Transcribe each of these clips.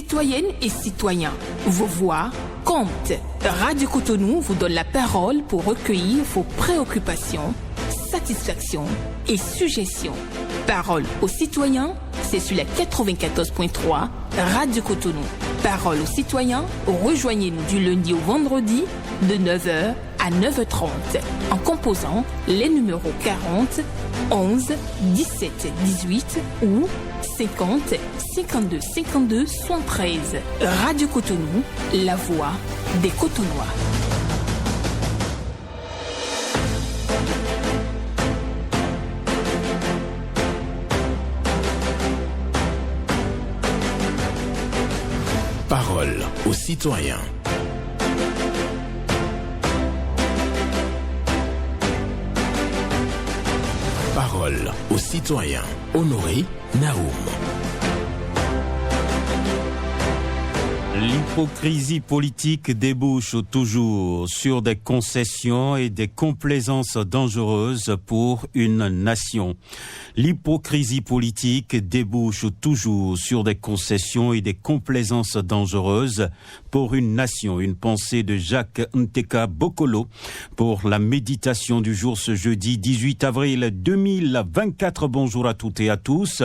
Citoyennes et citoyens, vos voix comptent. Radio Cotonou vous donne la parole pour recueillir vos préoccupations, satisfactions et suggestions. Parole aux citoyens, c'est sur la 94.3 Radio Cotonou. Parole aux citoyens, rejoignez-nous du lundi au vendredi de 9h à 9h30 en composant les numéros 40 11 17 18 ou 50 52 52 73. Radio Cotonou, la voix des Cotonois. Parole aux citoyens. Parole aux citoyens. Honoré Naoum. L'hypocrisie politique débouche toujours sur des concessions et des complaisances dangereuses pour une nation. L'hypocrisie politique débouche toujours sur des concessions et des complaisances dangereuses pour une nation. Une pensée de Jacques Nteka Bokolo pour la méditation du jour ce jeudi 18 avril 2024. Bonjour à toutes et à tous.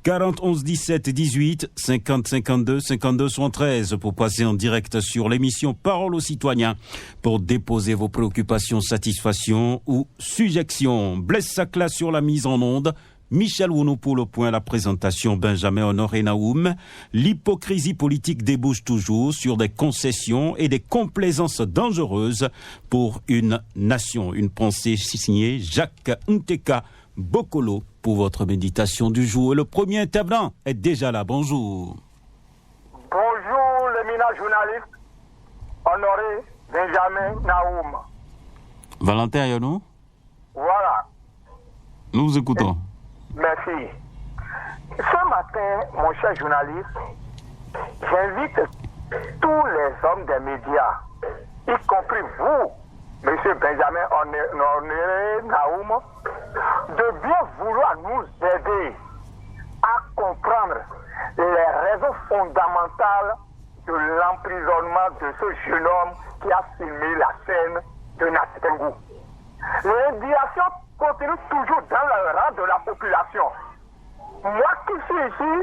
40 11 17 18 50 52 52 73 pour passer en direct sur l'émission Parole aux citoyens pour déposer vos préoccupations, satisfactions ou suggestions. Blaise Sacla sur la mise en onde. Michel Wounou pour le point, la présentation, Benjamin Honoré Naoum. L'hypocrisie politique débouche toujours sur des concessions et des complaisances dangereuses pour une nation. Une pensée signée Jacques Nteka Bokolo pour votre méditation du jour. Et le premier intervenant est déjà là. Bonjour. Bonjour, l'éminent journaliste Honoré Benjamin Naoum. Valentin Yonou. Voilà. Nous vous écoutons. Merci. Ce matin, mon cher journaliste, j'invite tous les hommes des médias, y compris vous, monsieur Benjamin Honoré Naoum, de bien vouloir nous aider à comprendre les raisons fondamentales de l'emprisonnement de ce jeune homme qui a filmé la scène de Nassingou. L'indignation continue toujours dans le rang de la population. Moi qui suis ici,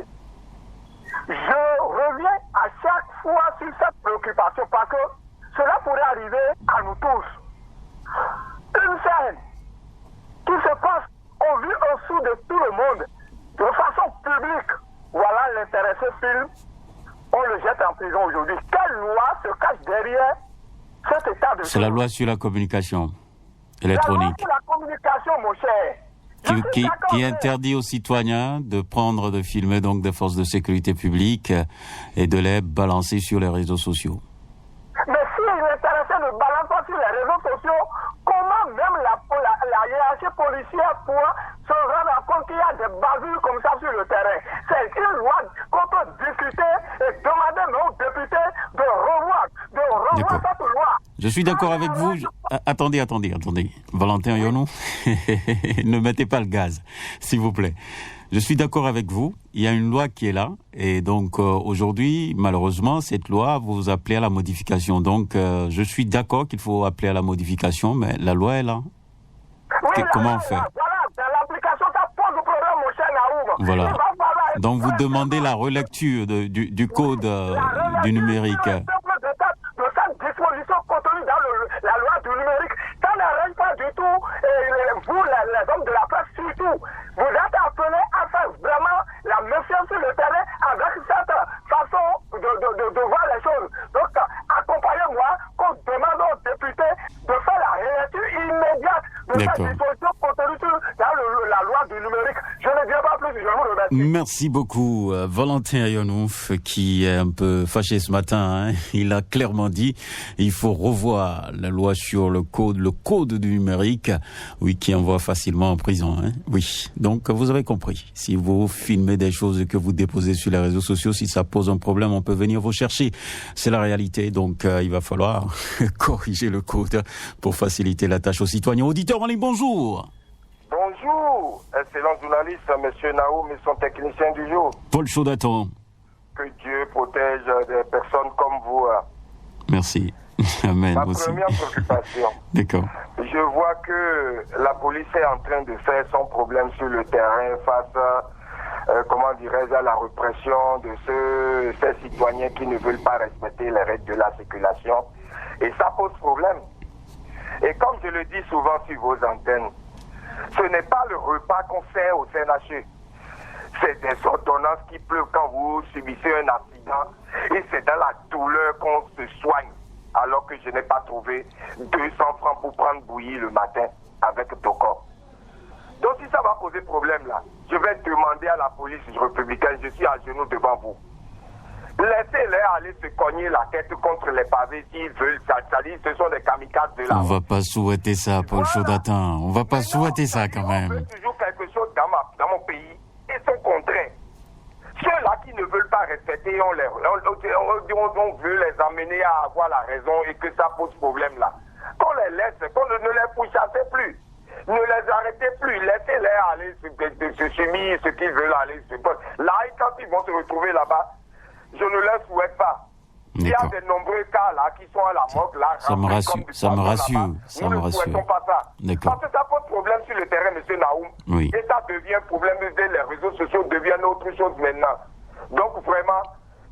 je reviens à chaque fois sur cette préoccupation parce que cela pourrait arriver à nous tous. Une scène qui se passe au vu au sous de tout le monde, de façon publique. Voilà l'intérêt de ce film. On le jette en prison aujourd'hui. Quelle loi se cache derrière cet état de... C'est la loi sur la communication électronique. La loi sur la communication, mon cher. Qui interdit aux citoyens de prendre, de filmer donc des forces de sécurité publique et de les balancer sur les réseaux sociaux. Mais s'il est intéressé de balancer sur les réseaux sociaux, comment même la hiérarchie policière pourra se rendre compte qu'il y a des bavures comme ça sur le terrain? C'est une loi qu'on peut discuter et demander aux députés de revoir cette loi. Je suis d'accord avec vous. Attendez. Valentin Yonou, ne mettez pas le gaz, s'il vous plaît. Je suis d'accord avec vous. Il y a une loi qui est là. Et donc, aujourd'hui, malheureusement, cette loi, vous appelez à la modification. Donc, je suis d'accord qu'il faut appeler à la modification, mais la loi est là. Oui, comment on fait? Voilà, dans l'application, ça pose le problème, mon cher Naoum. Voilà. Donc, vous demandez la relecture du code du numérique. De cette disposition contenue dans la loi du numérique, ça n'arrête pas du tout, et vous, les hommes de la presse, surtout, vous êtes appelés à faire vraiment la méfiance sur le terrain avec cette façon de voir les choses. Donc, accompagnez-moi qu'on demande aux députés de faire la relecture immédiate de cette disposition contenue dans la loi du numérique. Je ne dirai pas plus, je vous remercie. Merci beaucoup, Valentin Ayonouf, qui est un peu fâché ce matin. Il a clairement dit il faut revoir la loi sur le code du numérique, oui, qui envoie facilement en prison. Oui, donc vous avez compris. Si vous filmez des choses que vous déposez sur les réseaux sociaux, si ça pose un problème, on peut venir vous chercher. C'est la réalité, donc il va falloir corriger le code pour faciliter la tâche aux citoyens. Auditeurs en ligne, bonjour. Bonjour, excellent journaliste, monsieur Naoum et son technicien du jour. Paul Chaudaton. Que Dieu protège protège des personnes comme vous. Merci. Amen. Ma aussi. première préoccupation. D'accord. Je vois que la police est en train de faire son problème sur le terrain face à la répression de ces citoyens qui ne veulent pas respecter les règles de la circulation. Et ça pose problème. Et comme je le dis souvent sur vos antennes, ce n'est pas le repas qu'on fait au CNHE. C'est des ordonnances qui pleuvent quand vous subissez un accident. Et c'est dans la douleur qu'on se soigne. Alors que je n'ai pas trouvé 200 francs pour prendre bouillie le matin avec Toko. Donc si ça va poser problème là, je vais demander à la police républicaine, je suis à genoux devant vous. Laissez-les aller se cogner la tête contre les pavés s'ils veulent. Ça dit, ce sont des kamikazes de là. On va pas souhaiter ça, Paul Chaudatin. On va pas souhaiter ça quand même. On veut toujours quelque chose dans mon pays. Ils sont contraints. Ceux-là qui ne veulent pas respecter, on veut les amener à avoir la raison et que ça pose problème là. Qu'on les laisse, qu'on ne les pourchassez plus. Ne les arrêtez plus, laissez-les aller se soumettre ce qu'ils veulent aller. Là, quand ils vont se retrouver là-bas, je ne les souhaite pas. Il y a de nombreux cas là qui sont à la morgue là. Ça me rassure, ça me rassure, ça me rassure. Nous ne souhaitons pas ça. D'accord. Parce que ça pose problème sur le terrain, M. Naoum. Oui. Et ça devient problème, les réseaux sociaux deviennent autre chose maintenant. Donc vraiment,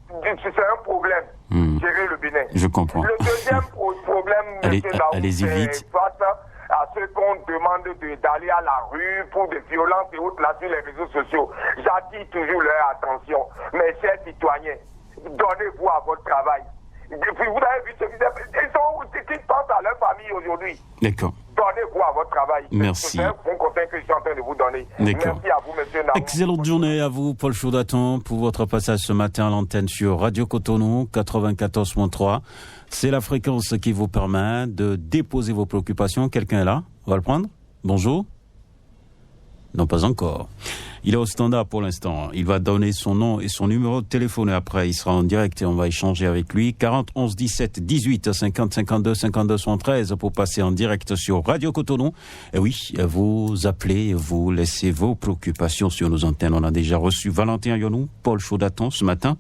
c'est un problème. Gérer le Bénin. Je comprends. Le deuxième problème, M. Naoum, allez-y vite. c'est face à ceux qu'on demande d'aller à la rue pour des violences et autres là sur les réseaux sociaux. J'attire toujours leur attention. Mes chers citoyens, donnez-vous à votre travail. Vous avez vu ce qu'ils pensent à leur famille aujourd'hui. D'accord. Donnez-vous à votre travail. Merci. C'est un bon conseil que je suis en train de vous donner. D'accord. Merci à vous, monsieur Naoum. Excellente journée à vous, Paul Chaudatin, pour votre passage ce matin à l'antenne sur Radio Cotonou 94.3. C'est la fréquence qui vous permet de déposer vos préoccupations. Quelqu'un est là? On va le prendre? Bonjour? Non, pas encore. Il est au standard pour l'instant. Il va donner son nom et son numéro de téléphone et après il sera en direct et on va échanger avec lui. 40 11 17 18 50 52 52 73 pour passer en direct sur Radio Cotonou. Et oui, vous appelez, vous laissez vos préoccupations sur nos antennes. On a déjà reçu Valentin Yonou, Paul Chaudatin ce matin.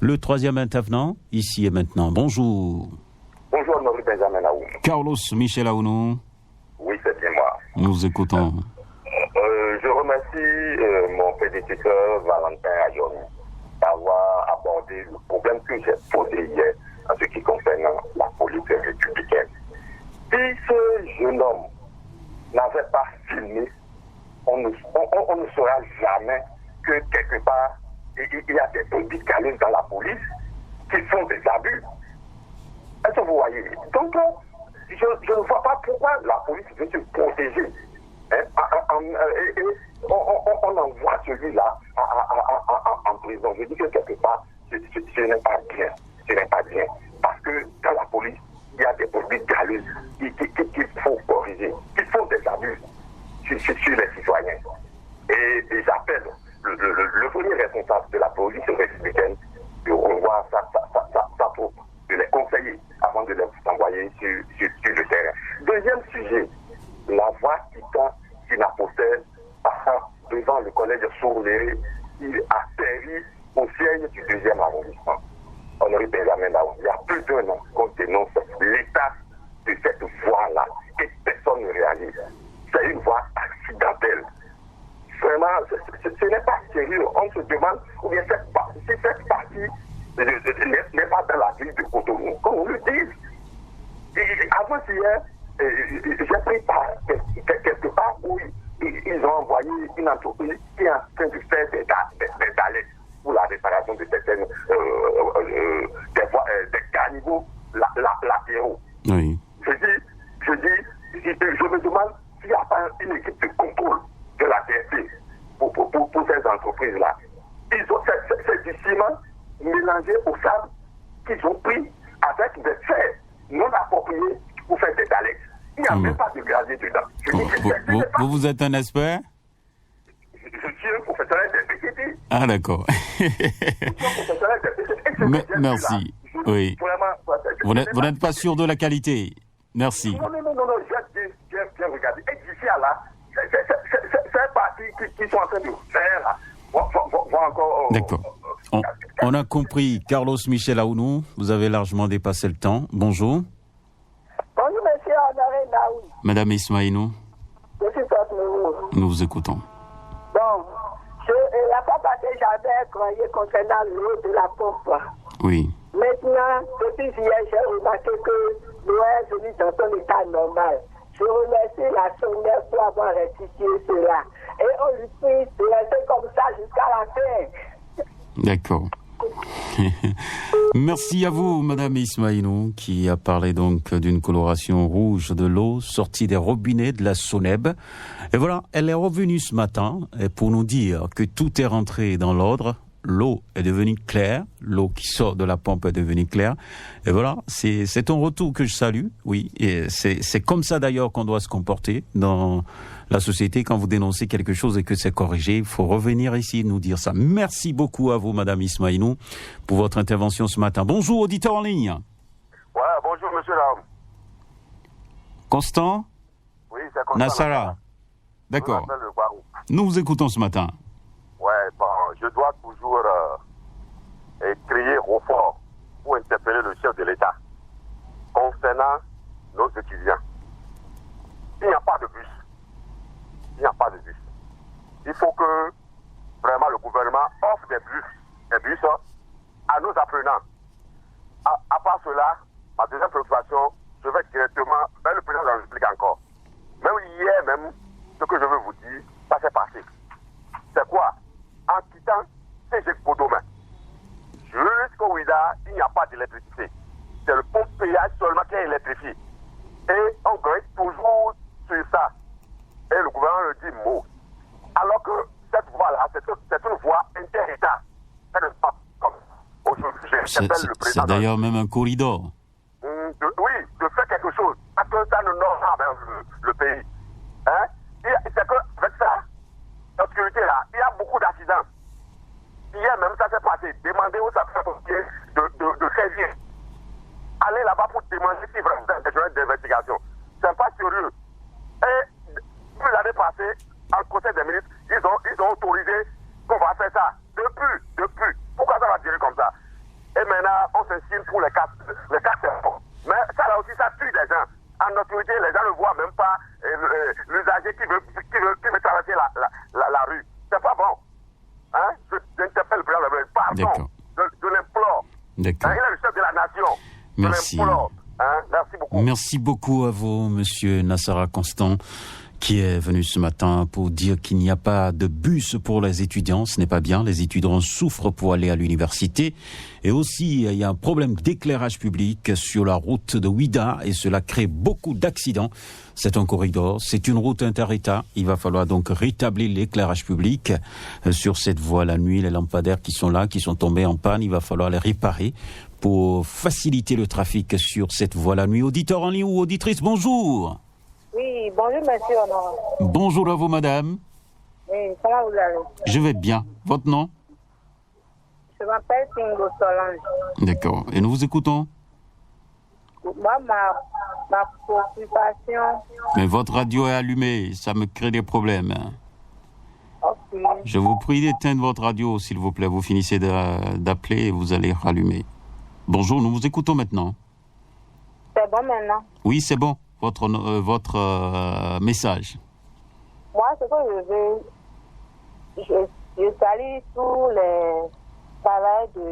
Le troisième intervenant, ici et maintenant. Bonjour. Bonjour, Maurice Benjamin Naoum. Carlos Michel Aounou. Oui, c'est bien moi. Nous écoutons. Je remercie mon prédécesseur Valentin Ayonou d'avoir abordé le problème que j'ai posé hier en ce qui concerne la police républicaine. Si ce jeune homme n'avait pas filmé, on ne saura jamais que quelque part il y a des brebis galeuses dans la police qui font des abus. Est-ce que vous voyez? Donc, je ne vois pas pourquoi la police veut se protéger. On envoie celui-là en prison. Je dis que quelque part, ce n'est pas bien. Ce n'est pas bien. Parce que dans la police, il y a des brebis galeuses qu'il faut corriger, qui font des abus sur les citoyens. Et j'appelle le premier responsable de la police républicaine de revoir sa troupe, de les conseiller avant de les envoyer sur le terrain. Deuxième sujet, la voie qui tend Sinaposter passant devant le collège Sourléré, il atterrit au siège du 2e arrondissement. Honoré Benjamin Naoum, il y a plus d'un an qu'on dénonce l'état de cette voie-là et personne ne réalise. C'est une voie accidentelle. Vraiment, ce n'est pas sérieux. On se demande, ou bien si cette partie n'est pas dans la ville de Cotonou, qu'on le dise. Avant-hier, j'ai pris part quelque part où ils ont envoyé une entreprise qui est en train de faire des dalets pour la réparation de certaines des caniveaux latéraux. Oui. Je me demande s'il n'y a pas une équipe de contrôle de la TSC pour ces entreprises-là. Ils ont c'est du ciment mélangé au sable qu'ils ont pris avec des fers non appropriés pour faire des dalets. Il n'y a même pas de gravier dedans. Vous êtes un expert? Je suis un professionnel des PCT. Ah, d'accord. Merci. Oui. Vous n'êtes pas sûr de la qualité. Merci. Non, j'ai bien regardé. Et d'ici à là, c'est parti qui sont en train de faire là. Vont encore. D'accord. On a compris. Carlos Michel Aounou, vous avez largement dépassé le temps. Bonjour. Bonjour, monsieur Honoré Naoui. Madame Ismaïnou. Je suis Tottenham. Nous vous écoutons. Bon, la fois passée, j'avais croyé concernant l'eau de la pompe. Oui. Maintenant, depuis hier, j'ai remarqué que l'eau est venue dans son état normal. Je remercie la SONES pour avoir rectifié cela. Et on lui prie de rester comme ça jusqu'à la fin. D'accord. Merci à vous, Madame Ismaïnou, qui a parlé donc d'une coloration rouge de l'eau sortie des robinets de la Soneb. Et voilà, elle est revenue ce matin pour nous dire que tout est rentré dans l'ordre. L'eau est devenue claire, l'eau qui sort de la pompe est devenue claire. Et voilà, c'est un retour que je salue, oui. Et c'est comme ça d'ailleurs qu'on doit se comporter dans la société. Quand vous dénoncez quelque chose et que c'est corrigé, il faut revenir ici et nous dire ça. Merci beaucoup à vous, Madame Ismaïnou, pour votre intervention ce matin. Bonjour, auditeur en ligne. Ouais, bonjour, monsieur Lam. Constant? Oui, c'est Constant. Nassara. D'accord. Nous vous écoutons ce matin. Ouais, bon, je dois toujours crier au fort pour interpeller le chef de l'État concernant nos étudiants. Il n'y a pas de bus. Il n'y a pas de bus. Il faut que vraiment le gouvernement offre des bus à nos apprenants. À part cela, ma deuxième préoccupation, je vais directement vers le président de la République encore. Même hier même, ce que je veux vous dire, ça s'est passé. C'est quoi? En quittant CG Podomain, jusqu'au Ouida, il n'y a pas d'électricité. C'est le pompe péage seulement qui est électrifié. Et on gagne toujours sur ça. Et le gouvernement le dit mot. Alors que cette voie-là, c'est une voie inter-État. Ça ne pas comme aujourd'hui. C'est d'ailleurs même un corridor. Oui, de faire quelque chose. Parce que ça ne nord pas vers le pays. Hein? C'est qu'avec ça, l'obscurité là, il y a beaucoup d'accidents. Hier même, ça s'est passé. Demandez aux sapeurs-pompiers de saisir. Allez là-bas pour demander si vraiment vous avez des journées d'investigation. C'est pas sérieux. Et depuis l'année passée, en conseil des ministres, ils ont autorisé qu'on va faire ça. Depuis. Pourquoi ça va durer comme ça? Et maintenant, on s'insigne pour les casques. Les casques, c'est bon. Mais ça là aussi, ça tue des gens. En autorité, les gens ne voient même pas l'usager qui veut traverser la rue. C'est pas bon. Hein? J'interpelle le président de la République. Pardon. Je l'implore. D'accord. Il est le chef de la nation. Merci. Je l'implore. Hein? Merci beaucoup. Merci beaucoup à vous, monsieur Nassara Constant, qui est venu ce matin pour dire qu'il n'y a pas de bus pour les étudiants. Ce n'est pas bien. Les étudiants souffrent pour aller à l'université. Et aussi, il y a un problème d'éclairage public sur la route de Ouida et cela crée beaucoup d'accidents. C'est un corridor, c'est une route inter-État. Il va falloir donc rétablir l'éclairage public sur cette voie la nuit. Les lampadaires qui sont là, qui sont tombés en panne, il va falloir les réparer pour faciliter le trafic sur cette voie la nuit. Auditeur en ligne ou auditrice, bonjour. Oui, bonjour, monsieur Honoré. Bonjour à vous, madame. Oui, comment vous allez? Je vais bien. Votre nom? Je m'appelle Tingo Solange. D'accord. Et nous vous écoutons? Moi, ma préoccupation... Mais votre radio est allumée, ça me crée des problèmes. Ok. Je vous prie d'éteindre votre radio, s'il vous plaît. Vous finissez d'appeler et vous allez rallumer. Bonjour, nous vous écoutons maintenant. C'est bon maintenant? Oui, c'est bon. Votre message. Moi, ce que je salue tous les travailleurs de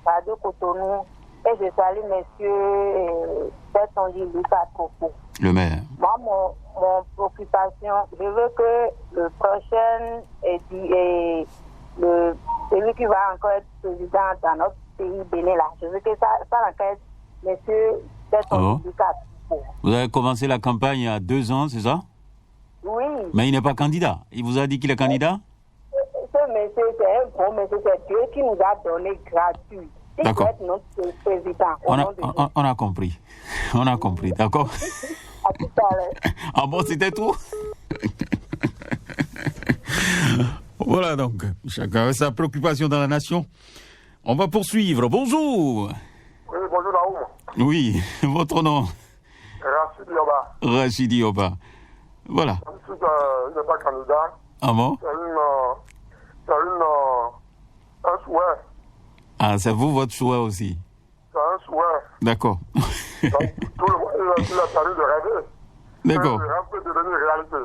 Radio Cotonou et je salue monsieur Bertonji Lucas Coco. Le maire. Moi, mon préoccupation, je veux que le prochain celui qui va encore être président dans notre pays Bénin là, je veux que ça enquête monsieur Bertonji Lucas Coco. Vous avez commencé la campagne il y a 2 ans, c'est ça? Oui. Mais il n'est pas candidat. Il vous a dit qu'il est candidat? Ce monsieur, c'est un bon monsieur, c'est Dieu qui nous a donné gratuit. Il D'accord. doit être notre président. On a compris. On a compris, d'accord? À tout à l'heure. Ah bon, c'était tout? Voilà donc, chacun a sa préoccupation dans la nation. On va poursuivre. Bonjour. Oui, bonjour Naoum. Oui, votre nom? Rachid Yoba. Rachidi Yoba. Voilà. Je n'est pas candidat. Ah bon? C'est un souhait Ah, c'est vous votre choix aussi. C'est un souhait. D'accord. Donc, tout le monde il a fallu de rêver. D'accord. Le rêve peut devenir réalité.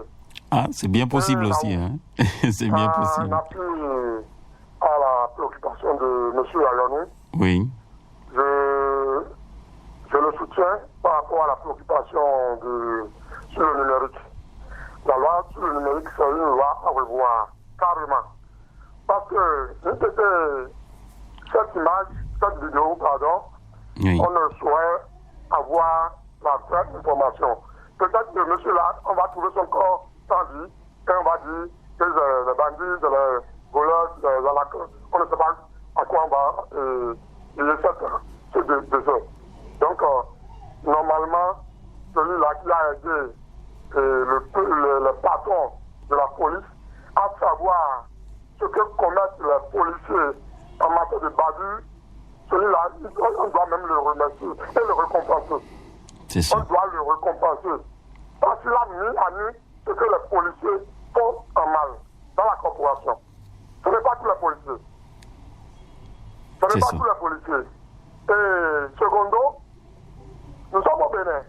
Ah, c'est bien possible aussi. Hein. C'est bien possible. En appui à la préoccupation de M. Ayanou, Oui. je le soutiens par rapport à la préoccupation sur le numérique. La loi sur le numérique, c'est une loi à revoir, carrément. Parce que, cette vidéo, Oui. on ne saurait avoir la vraie information. Peut-être que monsieur là, on va trouver son corps sans vie, et on va dire que les bandits, les voleurs, les arnaqueurs, on ne sait pas à quoi on va lier ce décès. Donc, normalement, celui-là qui a aidé le patron de la police à savoir ce que commettent les policiers en matière de bavure, celui-là, on doit même le remercier et le récompenser. C'est ça. On doit le récompenser. Parce qu'il a mis à nu ce que les policiers font en mal dans la corporation. Ce n'est pas tous les policiers. Ce n'est pas tous les policiers. Et secondo, nous sommes au Bénin.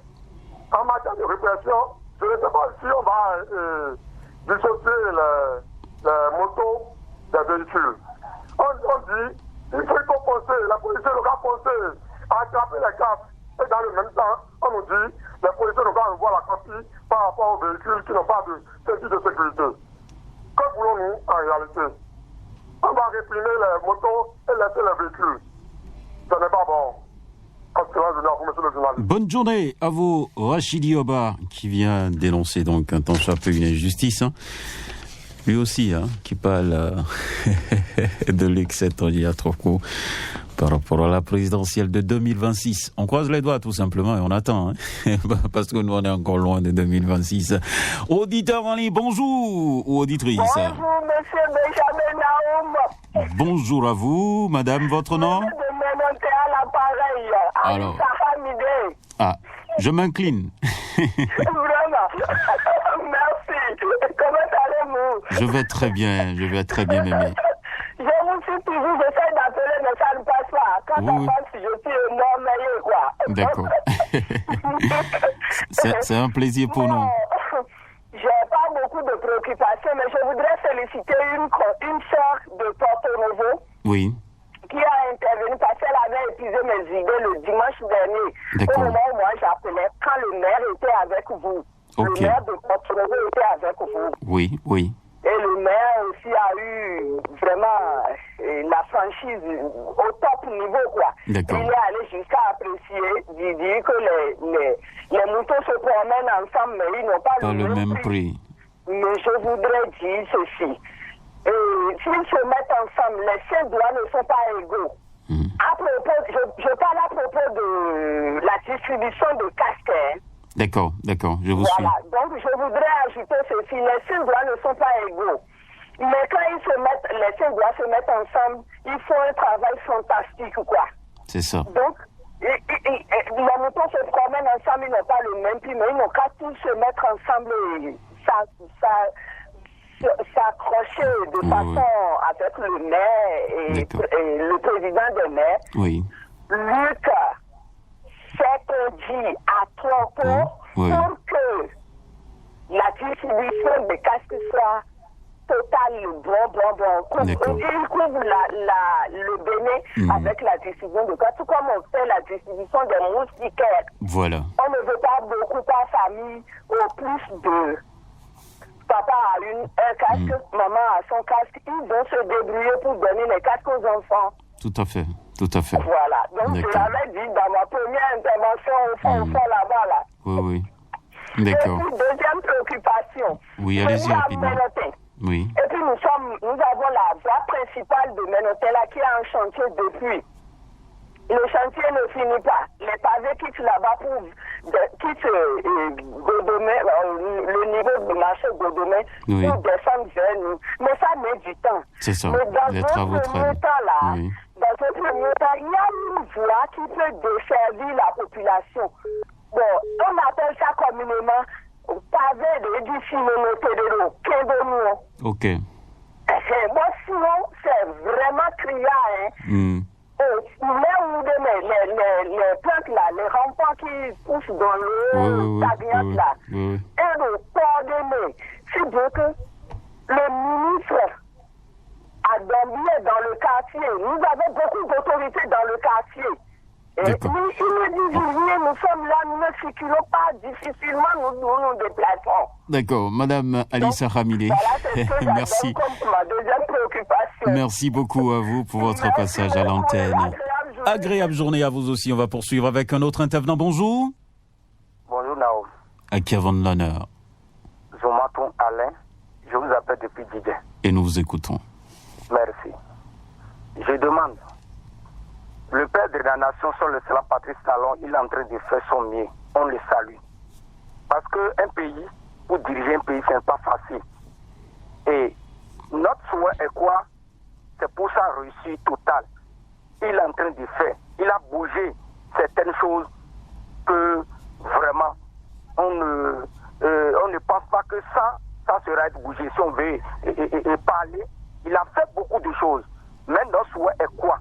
En matière de répression, je ne sais pas si on va dissocier les motos des véhicules. On dit, il faut compenser, la police ne va penser à attraper les casques. Et dans le même temps, on nous dit, les policiers ne vont voir la copie par rapport aux véhicules qui n'ont pas de ceinture de sécurité. Que voulons-nous en réalité? On va réprimer les motos et laisser les véhicules. Ce n'est pas bon. Bonne journée à vous, Rachidi Oba, qui vient dénoncer donc un tant soit peu une injustice. Hein. Lui aussi, hein, qui parle de l'excès de trop par rapport à la présidentielle de 2026. On croise les doigts tout simplement et on attend, hein, parce que nous on est encore loin de 2026. Auditeur en ligne, bonjour, ou auditrice. Bonjour, monsieur Benjamin Naoum. Bonjour à vous, madame, votre nom? Alors, je m'incline. Vraiment. Merci. Comment allez-vous? Je vais très bien, mémé. Je vous suis toujours, j'essaie d'appeler, mais ça ne passe pas. Quand ça passe, je suis énorme, quoi. D'accord. C'est un plaisir pour nous. J'ai pas beaucoup de préoccupations, mais je voudrais féliciter une sœur de Porto Novo. Oui. Qui a intervenu parce qu'elle avait épuisé mes idées le dimanche dernier. Au moment où moi j'appelais, quand le maire était avec vous. Okay. Le maire de Porto Novo était avec vous. Oui, oui. Et le maire aussi a eu vraiment la franchise au top niveau, quoi. D'accord. Il est allé jusqu'à apprécier, dire que les moutons se promènent ensemble, mais ils n'ont pas le même prix. Mais je voudrais dire ceci. S'ils se mettent ensemble, les 5 doigts ne sont pas égaux. À propos, je parle à propos de la distribution de casques. D'accord, je vous suis. Voilà, donc je voudrais ajouter ceci, les 5 doigts ne sont pas égaux. Mais quand les 5 doigts se mettent ensemble, ils font un travail fantastique, quoi. C'est ça. Donc, les moutons se promènent ensemble, ils n'ont pas le même prix, mais ils n'ont qu'à tous se mettre ensemble et s'accrocher de façon avec le maire et le président des maires. Oui. Luc, c'est dit à propos pour que la distribution des casques soit totale, bon. Il couvre le Bénin avec la distribution de casques, tout comme on fait la distribution des moustiquaires. Voilà. On ne veut pas beaucoup par famille, au plus de... Papa a un casque, maman a son casque. Ils vont se débrouiller pour donner les casques aux enfants. Tout à fait. Voilà. Donc, je l'avais dit dans ma première intervention au fond là-bas, là. Oui. D'accord. Et puis, deuxième préoccupation. Oui, allez-y rapidement. Oui. Et puis, nous avons la voie principale de Ménotin, là, qui est en chantier depuis. Le chantier ne finit pas. Les pavés quittent là-bas Godomé, le niveau du marché Godomé, pour descendre vers nous. Mais ça met du temps. C'est ça. Mais dans les travaux dans un premier temps, il y a une voie qui peut desservir la population. Bon, on appelle ça communément pavé de Dissimo Kendono. Ok. Moi, sinon, c'est vraiment criard, hein. là, les rampants qui poussent dans le tabiat là, et de coordonner. Si donc le ministre a dormi dans le quartier, nous avons beaucoup d'autorités dans le quartier. Et nous, ils nous disent rien, nous sommes là, nous ne circulons pas, difficilement nous déplaçons. D'accord, Madame Alissa Hamidé, voilà, merci. Comme ma deuxième préoccupation. Merci beaucoup à vous pour votre passage à l'antenne. Agréable journée à vous aussi. On va poursuivre avec un autre intervenant. Bonjour. Bonjour Nao. À qui avons l'honneur? Zomaton Alain, je vous appelle depuis Didier. Et nous vous écoutons. Merci. Je demande, le père de la nation, son excellent Patrice Talon, il est en train de faire son mieux. On le salue. Parce qu'un pays, pour diriger un pays, ce n'est pas facile. Et notre souhait est quoi? C'est pour sa réussite totale. Il est en train de faire. Il a bougé certaines choses que vraiment on ne pense pas que ça sera être bougé. Si on veut parler, il a fait beaucoup de choses. Mais notre souhait est quoi?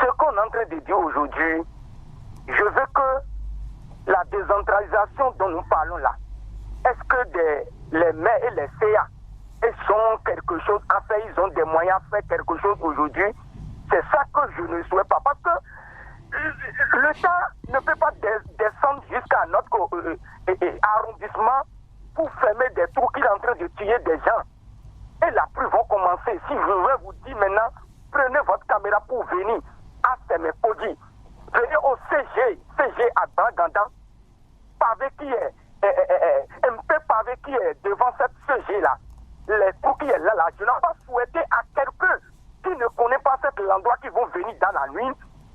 Ce qu'on est en train de dire aujourd'hui, je veux que la décentralisation dont nous parlons là, est-ce que les maires et les CA, ils ont quelque chose à faire, ils ont des moyens à faire quelque chose aujourd'hui? C'est ça que je ne souhaite pas. Parce que l'État ne peut pas descendre jusqu'à notre arrondissement pour fermer des trous qu'il est en train de tuer des gens. Et la pluie va commencer. Si je vais vous dire maintenant, prenez votre caméra pour venir à Semepodi. Venez au CG à Brangandan, pavé qui est un peu pavé qui est devant cette CG là. Les trous qui est là, je n'ai pas souhaité à quelqu'un qui ne connaît pas cet endroit qui vont venir dans la nuit.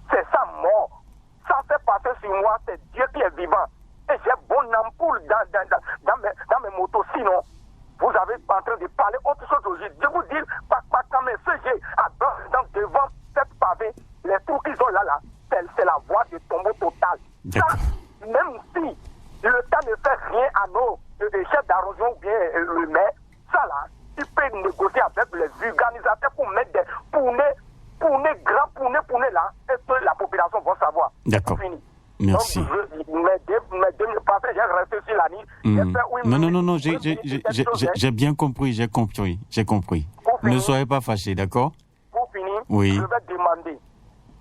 C'est ça mort. Ça fait passer sur moi, c'est Dieu qui est vivant. Et j'ai bon ampoule dans mes motos. Sinon, vous avez en train de parler autre chose aujourd'hui. Je vous dis, quand mes CG devant cette pavé, les trous qu'ils ont là, c'est la voie de tombeau total. Ça, même si l'État ne fait rien à nos chefs d'arrondissement ou bien le maire, ça là, il peut négocier avec les organisateurs pour mettre des pounets grands là, et que la population va savoir. D'accord. Merci. Donc, j'ai resté sur la nuit. Non, j'ai bien compris, j'ai compris. Ne soyez pas fâchés, d'accord? Pour finir, oui. Je vais demander,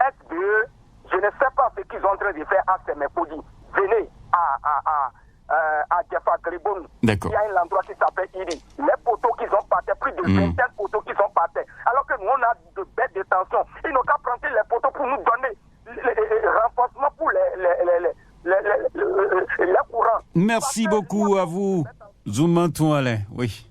est-ce que, je ne sais pas ce qu'ils sont en train de faire à Semepodi, venez à Djefa Gribon. D'accord. Il y a un endroit qui s'appelle Iri. Les poteaux qui sont partis, plus de 20 poteaux qui sont partis. Alors que nous, on a de belles détentions. Ils n'ont qu'à prendre les poteaux pour nous donner les renforcements pour les courants. Merci beaucoup à vous, Zoumantou Alain. Oui.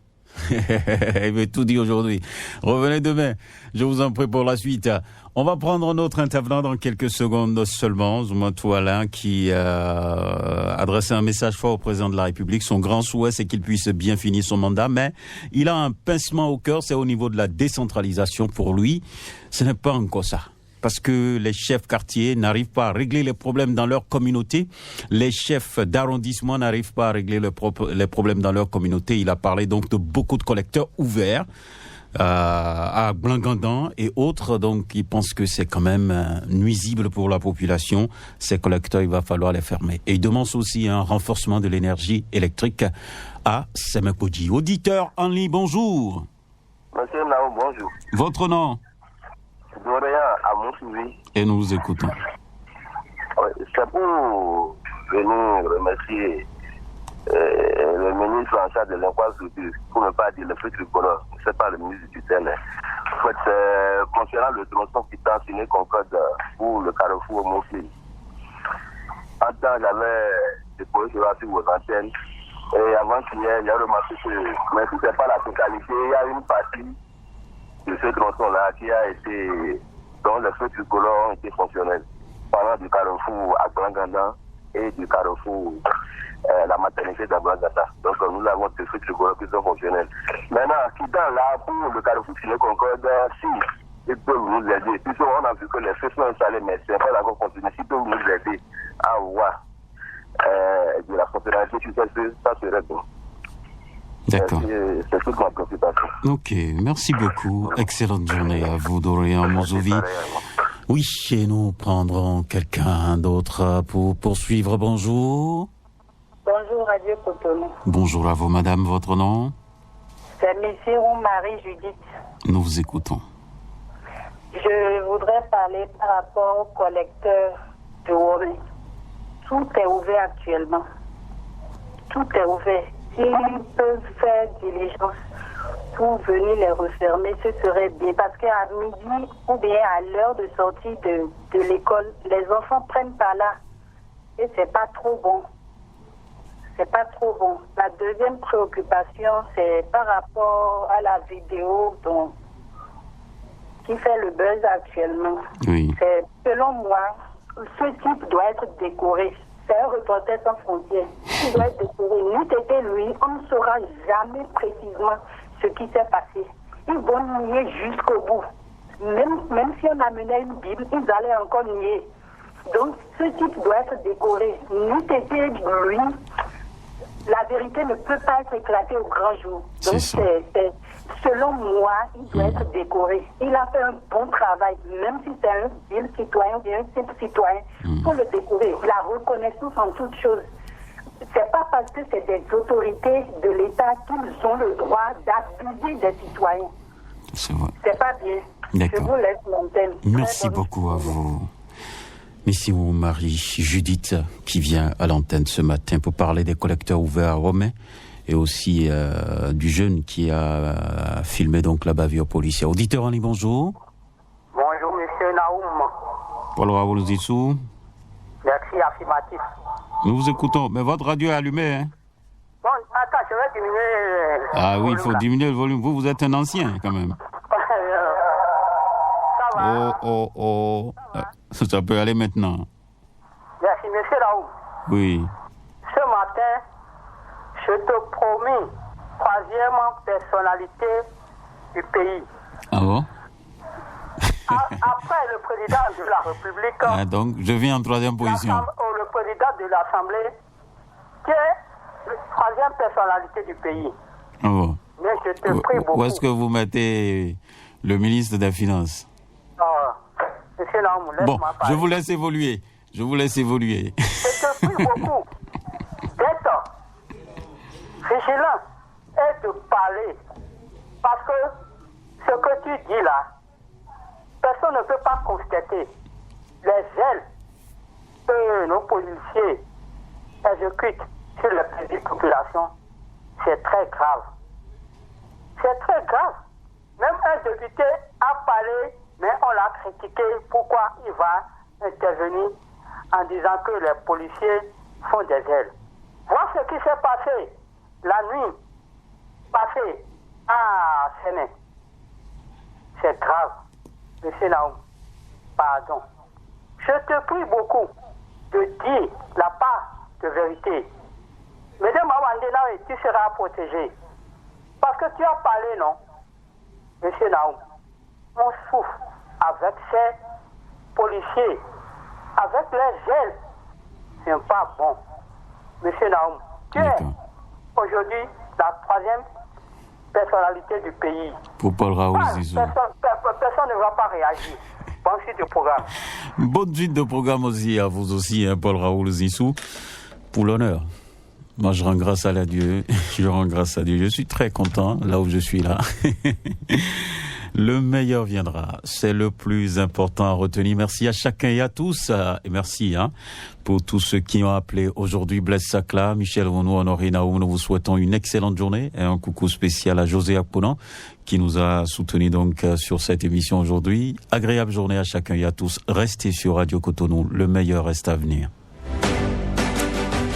Il veut tout dire aujourd'hui. Revenez demain. Je vous en prie pour la suite. On va prendre notre intervenant dans quelques secondes seulement, Zoumantou Alain, qui adressait un message fort au président de la République. Son grand souhait, c'est qu'il puisse bien finir son mandat, mais il a un pincement au cœur, c'est au niveau de la décentralisation. Pour lui, ce n'est pas encore ça. Parce que les chefs quartiers n'arrivent pas à régler les problèmes dans leur communauté. Les chefs d'arrondissement n'arrivent pas à régler les problèmes dans leur communauté. Il a parlé donc de beaucoup de collecteurs ouverts à Brangandan et autres. Donc, il pense que c'est quand même nuisible pour la population. Ces collecteurs, il va falloir les fermer. Et il demande aussi un renforcement de l'énergie électrique à Semepodi. Auditeur en ligne, bonjour. Monsieur Nao, bonjour. Votre nom? Dorian à Monsouvi. Et nous vous écoutons. C'est pour venir remercier le ministre en charge de l'infrastructure, pour ne pas dire le feu tricolore, c'est pas le ministre du tutelle. En fait, c'est concernant le tronçon qui t'a signé Concorde pour le carrefour Montfil. En temps, j'avais déposé cela sur vos antennes. Et avant-hier, j'ai remarqué que, mais ce n'est pas la totalité, il y a une partie de ce tronçon-là qui a été, dont les feux tricolores ont été fonctionnels, parlant du carrefour à Brangandan et du carrefour la maternité d'Abragata. Donc nous avons des feux tricolores qui sont fonctionnels. Maintenant, quittant là pour le carrefour Signé Concorde, si ils peuvent nous aider, puisqu'on a vu que les feux sont installés, mais c'est pas encore continué, s'ils peuvent nous aider à avoir de la fonctionnalité sur ces feux, ça serait bon. D'accord. C'est toute ma préoccupation. Ok, merci beaucoup. Excellente journée à vous, Dorian Monsouvi. Oui, et nous prendrons quelqu'un d'autre pour poursuivre. Bonjour. Bonjour, Radio Cotonou. Bonjour à vous, madame. Votre nom? C'est Missirou Marie-Judith. Nous vous écoutons. Je voudrais parler par rapport au collecteur de Womé. Tout est ouvert actuellement. Tout est ouvert. S'ils peuvent faire diligence pour venir les refermer, ce serait bien. Parce qu'à midi ou bien à l'heure de sortie de l'école, les enfants prennent par là. Et c'est pas trop bon. C'est pas trop bon. La deuxième préoccupation, c'est par rapport à la vidéo qui fait le buzz actuellement. Oui. C'est, selon moi, ce type doit être décoré. C'est un reporter sans frontières. Il doit être décoré. N'eût été lui, on ne saura jamais précisément ce qui s'est passé. Ils vont nier jusqu'au bout. Même si on amenait une Bible, ils allaient encore nier. Donc, ce type doit être décoré. N'eût été lui, la vérité ne peut pas être éclatée au grand jour. Donc, c'est selon moi, il doit être décoré. Il a fait un bon travail, même si c'est un vil citoyen ou un simple citoyen. Il faut le décorer. La reconnaissance en toutes choses. C'est pas parce que c'est des autorités de l'État qu'ils ont le droit d'abuser des citoyens. C'est vrai. C'est pas bien. D'accord. Je vous laisse l'antenne. Merci beaucoup à vous. Missirou Marie-Judith, qui vient à l'antenne ce matin pour parler des collecteurs ouverts à Romé et aussi du jeune qui a filmé donc la bavure policière. Auditeur en ligne, bonjour. Bonjour, monsieur Naoum. Paul Raoul Zissou. Merci, affirmatif. Nous vous écoutons, mais votre radio est allumée, hein? Bon, attends, je vais diminuer. Ah oui, il faut diminuer le volume. Vous êtes un ancien, quand même. Ça va. Oh. Ça peut aller maintenant. Merci, monsieur Naoum. Oui. Ce matin, je te promets, troisième personnalité du pays. Ah bon? Après le président de la République. Ah, donc, je viens en troisième position. Le président de l'Assemblée, qui est la troisième personnalité du pays. Ah bon? Mais je te prie beaucoup. Où est-ce que vous mettez le ministre des Finances? Monsieur Naoum, laisse-moi parler. Je vous laisse évoluer. Je te prie beaucoup d'être vigilant et de parler. Parce que ce que tu dis là, personne ne peut pas constater. Les zèles que nos policiers exécutent sur les petites populations, c'est très grave. C'est très grave. Même un député a parlé, mais on l'a critiqué. Pourquoi il va intervenir en disant que les policiers font des zèles? Voilà ce qui s'est passé la nuit passée à Séné. C'est grave. Monsieur Naoum, pardon. Je te prie beaucoup de dire la part de vérité. Mesdames Mawandena, tu seras protégé. Parce que tu as parlé, non? Monsieur Naoum, on souffre avec ces policiers, avec les ailes. C'est pas bon. Monsieur Naoum, tu es aujourd'hui la troisième personnalité du pays. Pour Paul Raoul Zissou. Personne ne va pas réagir. Bonne suite de programme. Bonne suite de programme aussi à vous aussi, hein, Paul Raoul Zissou, pour l'honneur. Moi, je rends grâce à Dieu. Je suis très content là où je suis là. Le meilleur viendra. C'est le plus important à retenir. Merci à chacun et à tous. Et merci pour tous ceux qui ont appelé aujourd'hui. Blaise Sacla, Michel Renaud, Honoré Naoum. Nous vous souhaitons une excellente journée. Et un coucou spécial à José Akponan qui nous a soutenus donc sur cette émission aujourd'hui. Agréable journée à chacun et à tous. Restez sur Radio Cotonou. Le meilleur reste à venir.